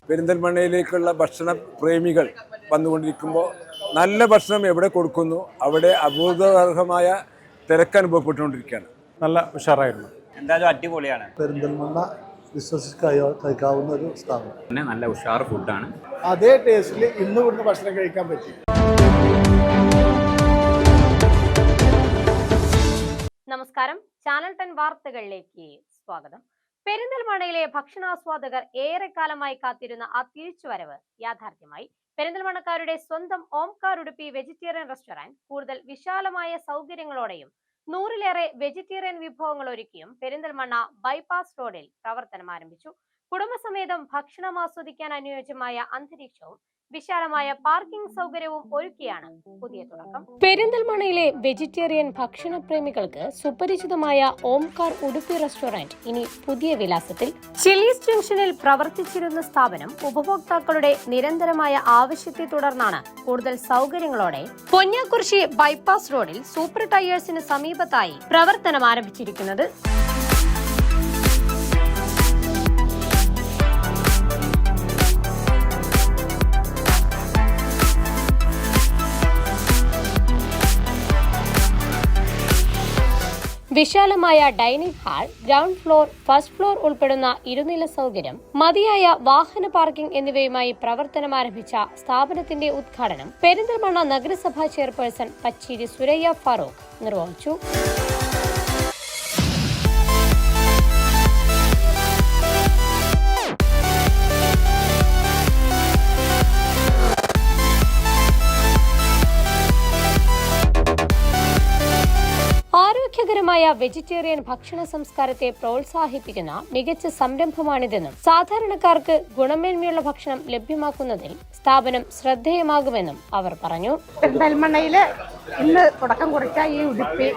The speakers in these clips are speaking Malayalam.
പെരിന്തൽമണ്ണയിലേക്കുള്ള ഭക്ഷണ പ്രേമികൾ വന്നുകൊണ്ടിരിക്കുമ്പോൾ നല്ല ഭക്ഷണം എവിടെ കൊടുക്കുന്നു അവിടെ അഭൂതപൂർവമായ തിരക്ക് അനുഭവപ്പെട്ടുകൊണ്ടിരിക്കുകയാണ്. നല്ല ഉഷാറായിരുന്നു. എന്തായാലും അടിപൊളിയാണ്. പെരിന്തൽമണ്ണ കഴിക്കാവുന്ന ഒരു സ്ഥാപനം. പിന്നെ നല്ല ഉഷാർ ഫുഡാണ്. അതേ ടേസ്റ്റിൽ ഇന്ന് ഇവിടുന്ന് ഭക്ഷണം കഴിക്കാൻ പറ്റി. നമസ്കാരം, ചാനൽ 10 വാർത്തകളിലേക്ക് സ്വാഗതം. പെരിന്തൽമണ്ണയിലെ ഭക്ഷണാസ്വാദകർ ഏറെക്കാലമായി കാത്തിരുന്ന ആ തിരിച്ചുവരവ് യാഥാർത്ഥ്യമായി. പെരിന്തൽമണ്ണക്കാരുടെ സ്വന്തം ഓംകാർ ഉടുപ്പി വെജിറ്റേറിയൻ റെസ്റ്റോറന്റ് കൂടുതൽ വിശാലമായ സൗകര്യങ്ങളോടെയും 100ലേറെ വെജിറ്റേറിയൻ വിഭവങ്ങൾ ഒരുക്കിയും പെരിന്തൽമണ്ണ ബൈപ്പാസ് റോഡിൽ പ്രവർത്തനം ആരംഭിച്ചു. കുടുംബസമേതം ഭക്ഷണം ആസ്വദിക്കാൻ അനുയോജ്യമായ അന്തരീക്ഷവും വിശാലമായ പാർക്കിംഗ് സൗകര്യവും ഒരുക്കിയാണ് പുതിയ തുടക്കം. പെരിന്തൽമണ്ണയിലെ വെജിറ്റേറിയൻ ഭക്ഷണപ്രേമികൾക്ക് സുപരിചിതമായ ഓംകാർ ഉടുപ്പി റെസ്റ്റോറന്റ് ഇനി പുതിയ വിലാസത്തിൽ. ചില്ലീസ് ജംഗ്ഷനിൽ പ്രവർത്തിച്ചിരുന്ന സ്ഥാപനം ഉപഭോക്താക്കളുടെ നിരന്തരമായ ആവശ്യത്തെ തുടർന്നാണ് കൂടുതൽ സൗകര്യങ്ങളോടെ പൊന്നാക്കുറിശി ബൈപ്പാസ് റോഡിൽ സൂപ്പർ ടയേഴ്സിന് സമീപത്തായി പ്രവർത്തനം ആരംഭിച്ചിരിക്കുന്നത്. വിശാലമായ dining hall, ground floor, first floor ഉൾപ്പെടുന്ന ഇരുനില സൗകര്യം, മതിയായ വാഹന പാർക്കിംഗ് എന്നിവയുമായി പ്രവർത്തനം ആരംഭിച്ച സ്ഥാപനത്തിന്റെ ഉദ്ഘാടനം പെരിന്തൽമണ്ണ നഗരസഭാ ചെയർപേഴ്സൺ പച്ചേരി സുരയ്യ ഫാറൂഖ് നിർവഹിച്ചു. ആരോഗ്യകരമായ വെജിറ്റേറിയൻ ഭക്ഷണ സംസ്കാരത്തെ പ്രോത്സാഹിപ്പിക്കുന്ന മികച്ച സംരംഭമാണിതെന്നും സാധാരണക്കാർക്ക് ഗുണമേന്മയുള്ള ഭക്ഷണം ലഭ്യമാക്കുന്നതിൽ സ്ഥാപനം ശ്രദ്ധേയമാകുമെന്നും അവർ പറഞ്ഞു. പെരിന്തൽമണ്ണയില് ഇന്ന് തുടക്കം കുറിച്ച ഈ ഉടുപ്പി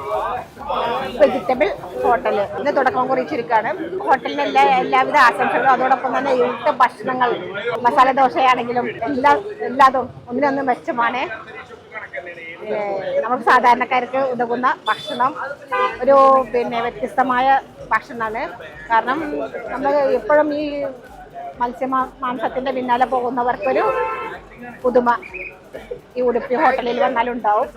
വെജിറ്റബിൾ ഹോട്ടല് ഇന്ന് തുടക്കം കുറിച്ചിരിക്കുകയാണ്. ഹോട്ടലിന് എല്ലാവിധ ആശംസകളും, അതോടൊപ്പം തന്നെ ഇവിടുത്തെ ഭക്ഷണങ്ങൾ മസാല ദോശയാണെങ്കിലും എല്ലാതും ഒന്നിനൊന്നും മെച്ചമാണ്. നമുക്ക് സാധാരണക്കാർക്ക് ഉതകുന്ന ഭക്ഷണം, ഒരു വ്യത്യസ്തമായ ഭക്ഷണമാണ്. കാരണം നമ്മൾ എപ്പോഴും ഈ മാംസത്തിന്റെ പിന്നാലെ പോകുന്നവർക്കൊരു പുതുമ ഈ ഉടുപ്പി ഹോട്ടലിൽ വന്നാലുണ്ടാവും.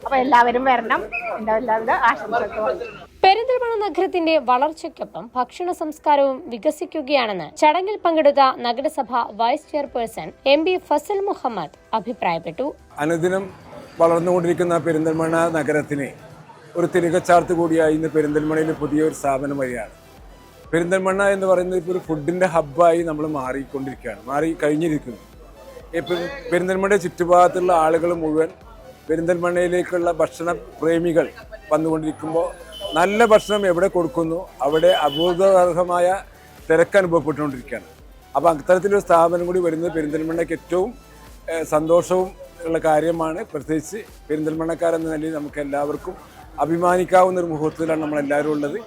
അപ്പൊ എല്ലാവരും വരണം. എന്റെ എല്ലാവിധ ആശംസകളും. പെരിന്തൽമണ്ണ നഗരത്തിന്റെ വളർച്ചയ്ക്കൊപ്പം ഭക്ഷണ സംസ്കാരവും വികസിക്കുകയാണെന്ന് ചടങ്ങിൽ പങ്കെടുത്ത നഗരസഭ vice chairperson MP Fazal Muhammad അഭിപ്രായപ്പെട്ടു. അനുദിനം വളർന്നുകൊണ്ടിരിക്കുന്ന പെരിന്തൽമണ്ണ നഗരത്തിന് ഒരു തിരികച്ചാർത്ത് കൂടിയായി ഇന്ന് പെരിന്തൽമണ്ണയിൽ പുതിയൊരു സ്ഥാപനം വരികയാണ്. പെരിന്തൽമണ്ണ എന്ന് പറയുന്നത് ഇപ്പോൾ ഒരു ഫുഡിൻ്റെ ഹബ്ബായി നമ്മൾ മാറി കഴിഞ്ഞിരിക്കുന്നു. പെരിന്തൽമണ്ണയുടെ ചുറ്റുഭാഗത്തുള്ള ആളുകൾ മുഴുവൻ പെരിന്തൽമണ്ണയിലേക്കുള്ള ഭക്ഷണ പ്രേമികൾ വന്നുകൊണ്ടിരിക്കുമ്പോൾ നല്ല ഭക്ഷണം എവിടെ കൊടുക്കുന്നു അവിടെ അഭൂതപൂർവമായ തിരക്ക് അനുഭവപ്പെട്ടുകൊണ്ടിരിക്കുകയാണ്. അപ്പോൾ അത്തരത്തിലൊരു സ്ഥാപനം കൂടി വരുന്നത് പെരിന്തൽമണ്ണയ്ക്ക് ഏറ്റവും സന്തോഷവും ഉള്ള കാര്യമാണ്. പ്രത്യേകിച്ച് പെരിന്തൽമണ്ണക്കാരെന്ന നിലയിൽ നമുക്ക് എല്ലാവർക്കും അഭിമാനിക്കാവുന്ന ഒരു മുഹൂർത്തത്തിലാണ് നമ്മളെല്ലാവരും ഉള്ളത്.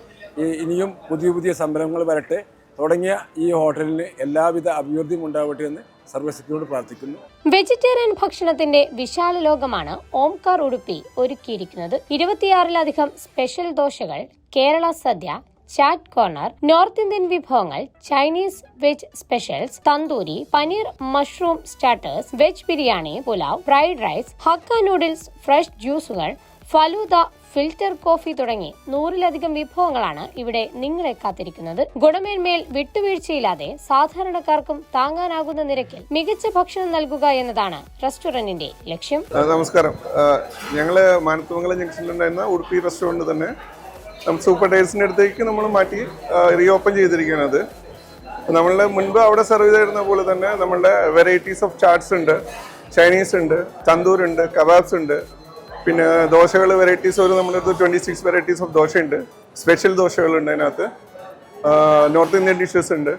ഇനിയും പുതിയ സംരംഭങ്ങൾ വരട്ടെ. തുടങ്ങിയ ഈ ഹോട്ടലിന് എല്ലാവിധ അഭിവൃദ്ധിയും ഉണ്ടാവട്ടെ എന്ന് സർവശക്തിയോട് പ്രാർത്ഥിക്കുന്നു. വെജിറ്റേറിയൻ ഭക്ഷണത്തിന്റെ വിശാല ലോകമാണ് ഓംകാർ ഉടുപ്പി ഒരുക്കിയിരിക്കുന്നത്. 26ലധികം സ്പെഷ്യൽ ദോശകൾ, Kerala sadya, chaat corner, north Indian വിഭവങ്ങൾ, Chinese veg specials, tandoori, paneer mushroom starters, veg biryani, pulao, fried rice, hakka noodles, fresh ജ്യൂസുകൾ, ഫലൂദ, ഫിൽറ്റർ കോഫി തുടങ്ങി 100ലധികം വിഭവങ്ങളാണ് ഇവിടെ നിങ്ങളെ കാത്തിരിക്കുന്നത്. ഗുണമേന്മയിൽ വിട്ടുവീഴ്ചയില്ലാതെ സാധാരണക്കാർക്കും താങ്ങാനാകുന്ന നിരക്കിൽ മികച്ച ഭക്ഷണം നൽകുക എന്നതാണ് റെസ്റ്റോറന്റിന്റെ ലക്ഷ്യം. നമസ്കാരം. ഞങ്ങള് മാനത്തുമംഗലം ജംഗ്ഷനിലുണ്ടായിരുന്ന ഉടുപ്പി റെസ്റ്റോറന്റ് തന്നെ സൂപ്പർ ടയേഴ്സിന്റെ അടുത്തേക്ക് നമ്മൾ മാറ്റി റീഓപ്പൺ ചെയ്തിരിക്കുന്നത്. നമ്മളുടെ മുൻപ് അവിടെ സെർവ് ചെയ്തിരുന്ന പോലെ തന്നെ നമ്മളുടെ വെറൈറ്റീസ് ഓഫ് ചാട്സ് ഉണ്ട്, ചൈനീസ് ഉണ്ട്, തന്തൂർ ഉണ്ട്, കബാബ്സ് ഉണ്ട്. പിന്നെ ദോശകൾ വെറൈറ്റീസ് നമ്മുടെ 26 വെറൈറ്റീസ് ഓഫ് ദോശയുണ്ട്. സ്പെഷ്യൽ ദോശകളുണ്ട് അതിനകത്ത്. നോർത്ത് ഇന്ത്യൻ ഡിഷസ് ഉണ്ട്.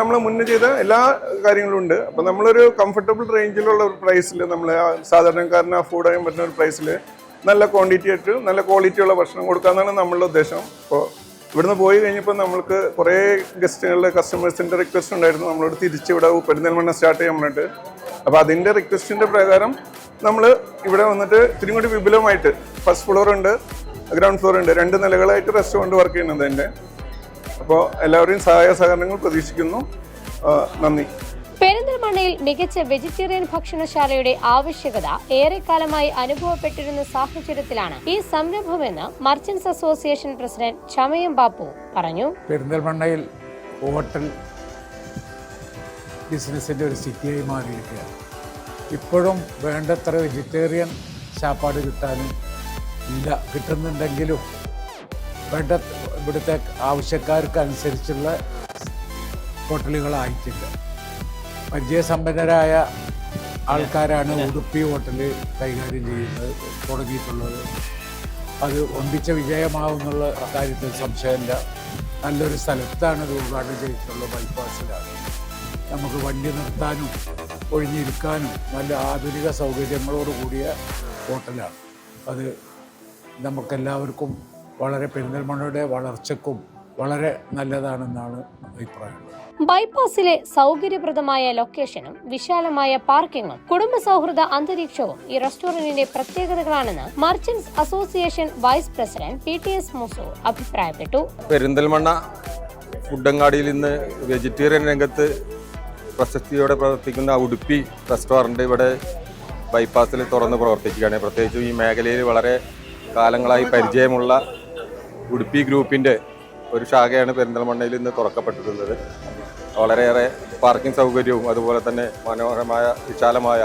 നമ്മൾ മുന്നേ ചെയ്ത എല്ലാ കാര്യങ്ങളും ഉണ്ട്. അപ്പം നമ്മളൊരു കംഫർട്ടബിൾ റേഞ്ചിലുള്ള ഒരു പ്രൈസിൽ നമ്മൾ സാധാരണക്കാരന് അഫോർഡ് ചെയ്യാൻ പറ്റുന്ന ഒരു പ്രൈസിൽ നല്ല ക്വാണ്ടിറ്റി ആയിട്ട് നല്ല ക്വാളിറ്റിയുള്ള ഭക്ഷണം കൊടുക്കാമെന്നാണ് നമ്മളുടെ ഉദ്ദേശം. അപ്പോൾ ഇവിടുന്ന് പോയി കഴിഞ്ഞപ്പോൾ നമ്മൾക്ക് കുറേ കസ്റ്റമേഴ്സിൻ്റെ റിക്വസ്റ്റ് ഉണ്ടായിരുന്നു നമ്മളോട് തിരിച്ചിവിടെ പെരിന്തൽമണ്ണ സ്റ്റാർട്ട് ചെയ്യാൻ വേണ്ടിയിട്ട്. അപ്പോൾ അതിൻ്റെ റിക്വസ്റ്റിൻ്റെ പ്രകാരം നമ്മൾ ഇവിടെ വന്നിട്ട് ഇത്തിരി കൂടി വിപുലമായിട്ട് ഫസ്റ്റ് ഫ്ലോർ ഉണ്ട്, ഗ്രൗണ്ട് ഫ്ലോർ ഉണ്ട്, 2 നിലകളായിട്ട് റെസ്റ്റോറൻറ്റ് വർക്ക് ചെയ്യുന്നത് എൻ്റെ. അപ്പോൾ എല്ലാവരെയും സഹായ സഹകരണങ്ങൾ പ്രതീക്ഷിക്കുന്നു. നന്ദി. പെരിന്തൽമണ്ണയിൽ മികച്ച വെജിറ്റേറിയൻ ഭക്ഷണശാലയുടെ ആവശ്യകത ഏറെക്കാലമായി അനുഭവപ്പെട്ടിരുന്ന സാഹചര്യത്തിലാണ് ഈ സംരംഭമെന്ന് മർച്ചന്റ്സ് അസോസിയേഷൻ പ്രസിഡന്റ് ചമയം ബാപ്പു പറഞ്ഞു. പെരിന്തൽമണ്ണയിൽ ഹോട്ടൽ ബിസിനസ്സിൻ്റെ ഒരു സിറ്റിയായി മാറിയിരിക്കുകയാണ്. ഇപ്പോഴും വേണ്ടത്ര വെജിറ്റേറിയൻ ചാപ്പാട് കിട്ടുന്നുണ്ടെങ്കിലും വേണ്ട ഇവിടുത്തെ ആവശ്യക്കാർക്കനുസരിച്ചുള്ള ഹോട്ടലുകളായിട്ടില്ല. പരിചയസമ്പന്നരായ ആൾക്കാരാണ് ഉടുപ്പി ഹോട്ടൽ കൈകാര്യം തുടങ്ങിയിട്ടുള്ളത്. അത് ഒന്നിച്ച വിജയമാവുന്നുള്ള കാര്യത്തിൽ സംശയമില്ല. നല്ലൊരു സ്ഥലത്താണ് ഇത് ഉദ്ഘാടനം ചെയ്തിട്ടുള്ളത്. ബൈപ്പാസിലാണ്. നമുക്ക് വണ്ടി നിർത്താനും ഒഴിഞ്ഞിരിക്കാനും നല്ല ആധുനിക സൗകര്യങ്ങളോട് കൂടിയ ഹോട്ടലാണ്. അത് നമുക്കെല്ലാവർക്കും വളരെ പെരിന്തൽമണ്ണയുടെ വളർച്ചയ്ക്കും വളരെ നല്ലതാണെന്നാണ് അഭിപ്രായം. ബൈപ്പാസിലെ സൗകര്യപ്രദമായ ലൊക്കേഷനും വിശാലമായ പാർക്കിങ്ങും കുടുംബ സൗഹൃദ അന്തരീക്ഷവും ഈ റെസ്റ്റോറന്റിന്റെ പ്രത്യേകതകളാണെന്ന് merchants association vice president PTS മൂസൂർ അഭിപ്രായപ്പെട്ടു. പെരിന്തൽമണ്ണ ഫുഡങ്ങാടിയിൽ ഇന്ന് വെജിറ്റേറിയൻ രംഗത്ത് പ്രശസ്തിയോടെ പ്രവർത്തിക്കുന്ന ഉടുപ്പി റെസ്റ്റോറൻറ്റ് ഇവിടെ ബൈപ്പാസിൽ തുറന്ന് പ്രവർത്തിക്കുകയാണ്. പ്രത്യേകിച്ചും ഈ മേഖലയിൽ വളരെ കാലങ്ങളായി പരിചയമുള്ള ഉടുപ്പി ഗ്രൂപ്പിൻ്റെ ഒരു ശാഖയാണ് പെരിന്തൽമണ്ണയിൽ ഇന്ന് തുറക്കപ്പെട്ടിട്ടുള്ളത്. വളരെയേറെ പാർക്കിംഗ് സൗകര്യവും അതുപോലെ തന്നെ മനോഹരമായ വിശാലമായ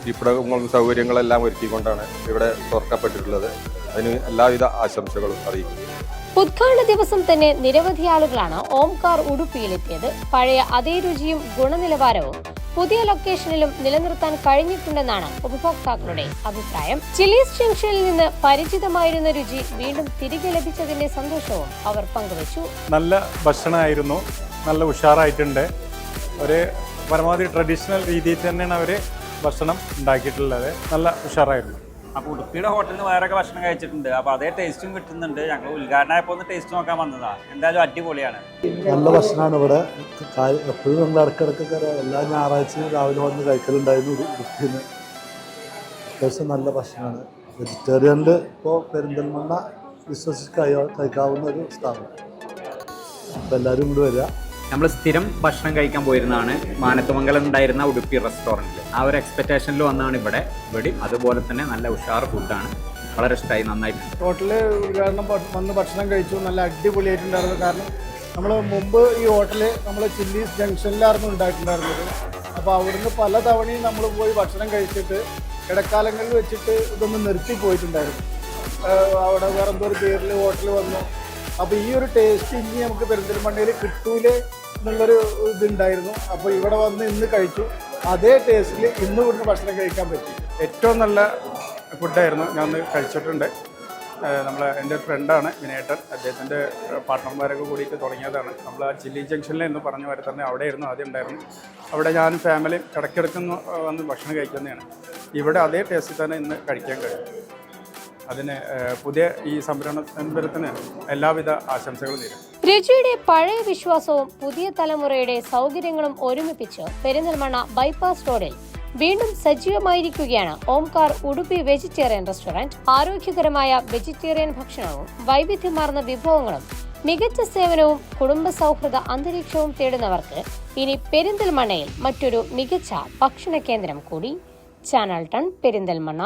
ഇരിപ്പിടങ്ങളും സൗകര്യങ്ങളെല്ലാം ഒരുക്കിക്കൊണ്ടാണ് ഇവിടെ തുറക്കപ്പെട്ടിട്ടുള്ളത്. അതിന് എല്ലാവിധ ആശംസകളും അറിയിക്കുന്നു. ഉദ്ഘാടന ദിവസം തന്നെ നിരവധി ആളുകളാണ് ഓംകാർ ഉടുപ്പിയിലെത്തിയത്. പഴയ അതേ രുചിയും ഗുണനിലവാരവും പുതിയ ലൊക്കേഷനിലും നിലനിർത്താൻ കഴിഞ്ഞിട്ടുണ്ടെന്നാണ് ഉപഭോക്താക്കളുടെ അഭിപ്രായം. ചില്ലീസ് ജംഗ്ഷനിൽ നിന്ന് പരിചിതമായിരുന്ന രുചി വീണ്ടും തിരികെ ലഭിച്ചതിന്റെ സന്തോഷവും അവർ പങ്കുവച്ചു. നല്ല ഭക്ഷണമായിരുന്നു, നല്ല ഉഷാറായിട്ടുണ്ട്. ഒരു പരമാവധി ട്രഡീഷണൽ രീതിയിൽ തന്നെയാണ് അവർ ഭക്ഷണം ഉണ്ടാക്കിയിട്ടുള്ളത്. നല്ല ഉഷാറായിരുന്നു. അപ്പോൾ ഉടുപ്പിയുടെ ഹോട്ടലിൽ നിന്ന് വേറൊക്കെ ഭക്ഷണം കഴിച്ചിട്ടുണ്ട്. അപ്പോൾ അതേ ടേസ്റ്റും കിട്ടുന്നുണ്ട്. ഞങ്ങൾ ഉദ്ഘാടനമായപ്പോൾ ഒന്ന് ടേസ്റ്റ് നോക്കാൻ വന്നതാണ്. എന്തായാലും അടിപൊളിയാണ്. നല്ല ഭക്ഷണമാണ് ഇവിടെ. എപ്പോഴും നമ്മൾ ഇടയ്ക്കിടയ്ക്ക് എല്ലാ ഞായറാഴ്ചയും രാവിലെ വന്ന് കഴിക്കലുണ്ടായിരുന്നു. ഉടുപ്പിന് അത്യാവശ്യം നല്ല ഭക്ഷണമാണ്. വെജിറ്റേറിയനിൽ ഇപ്പോൾ പെരിന്തൽമണ്ണ കഴിക്കാവുന്ന ഒരു സ്ഥാപനം. അപ്പോൾ എല്ലാവരും കൂടി വരിക. നമ്മൾ സ്ഥിരം ഭക്ഷണം കഴിക്കാൻ പോയിരുന്നതാണ് മാനത്തുമംഗലം ഉണ്ടായിരുന്ന ഉടുപ്പി റെസ്റ്റോറൻറ്റിൽ. ആ ഒരു എക്സ്പെക്റ്റേഷനിൽ വന്നാണ് ഇവിടെ. അതുപോലെ തന്നെ നല്ല ഉഷാർ ഫുഡാണ്. വളരെ ഇഷ്ടമായി, നന്നായിട്ടുണ്ട്. ഹോട്ടലിൽ ഉദ്ഘാടനം വന്ന് ഭക്ഷണം കഴിച്ചു. നല്ല അടിപൊളിയായിട്ടുണ്ടായിരുന്നു. കാരണം നമ്മൾ മുമ്പ് ഈ ഹോട്ടൽ നമ്മൾ ചില്ലീസ് ജംഗ്ഷനിലായിരുന്നു ഉണ്ടായിട്ടുണ്ടായിരുന്നത്. അപ്പോൾ അവിടുന്ന് പല തവണയും നമ്മൾ പോയി ഭക്ഷണം കഴിച്ചിട്ട് ഇടക്കാലങ്ങളിൽ വെച്ചിട്ട് ഇതൊന്ന് നിർത്തി പോയിട്ടുണ്ടായിരുന്നു. അവിടെ വേറെ എന്തോ ഒരു പേരിൽ ഹോട്ടൽ വന്നു. അപ്പോൾ ഈ ഒരു ടേസ്റ്റ് ഇനി നമുക്ക് പെരിന്തൽമണ്ണയിൽ കിട്ടൂലേ എന്നുള്ളൊരു ഇതുണ്ടായിരുന്നു. അപ്പോൾ ഇവിടെ വന്ന് ഇന്ന് കഴിച്ചു. അതേ ടേസ്റ്റിൽ ഇന്ന് ഇവിടുന്ന് ഭക്ഷണം കഴിക്കാൻ പറ്റി. ഏറ്റവും നല്ല ഫുഡായിരുന്നു. ഞാൻ കഴിച്ചിട്ടുണ്ട്. എൻ്റെ ഒരു ഫ്രണ്ടാണ് വിനേട്ടൻ. അദ്ദേഹത്തിൻ്റെ പാർട്ട്ണർമാരൊക്കെ കൂടിയിട്ട് തുടങ്ങിയതാണ്. നമ്മൾ ആ ചില്ലി ജംഗ്ഷനിൽ എന്ന് പറഞ്ഞ പോലെ തന്നെ അവിടെയായിരുന്നു ആദ്യം ഉണ്ടായിരുന്നു. അവിടെ ഞാനും ഫാമിലിയും ഇടയ്ക്കിടയ്ക്കൊന്ന് വന്ന് ഭക്ഷണം കഴിക്കുന്നതാണ്. ഇവിടെ അതേ ടേസ്റ്റിൽ തന്നെ ഇന്ന് കഴിക്കാൻ കഴിയും. അതിന് പുതിയ ഈ സംരംഭത്തിന് എല്ലാവിധ ആശംസകളും നേരും. രുചിയുടെ പഴയ വിശ്വാസവും പുതിയ തലമുറയുടെ സൗകര്യങ്ങളും ഒരുമിപ്പിച്ച് പെരിന്തൽമണ്ണ ബൈപ്പാസ് റോഡിൽ വീണ്ടും സജീവമായിരിക്കുകയാണ് ഓംകാർ ഉടുപ്പി വെജിറ്റേറിയൻ റെസ്റ്റോറന്റ്. ആരോഗ്യകരമായ വെജിറ്റേറിയൻ ഭക്ഷണവും വൈവിധ്യമാർന്ന വിഭവങ്ങളും മികച്ച സേവനവും കുടുംബ സൗഹൃദ അന്തരീക്ഷവും തേടുന്നവർക്ക് ഇനി പെരിന്തൽമണ്ണയിൽ മറ്റൊരു മികച്ച ഭക്ഷണ കേന്ദ്രം കൂടി. ചാനൽ 10 പെരിന്തൽമണ്ണ.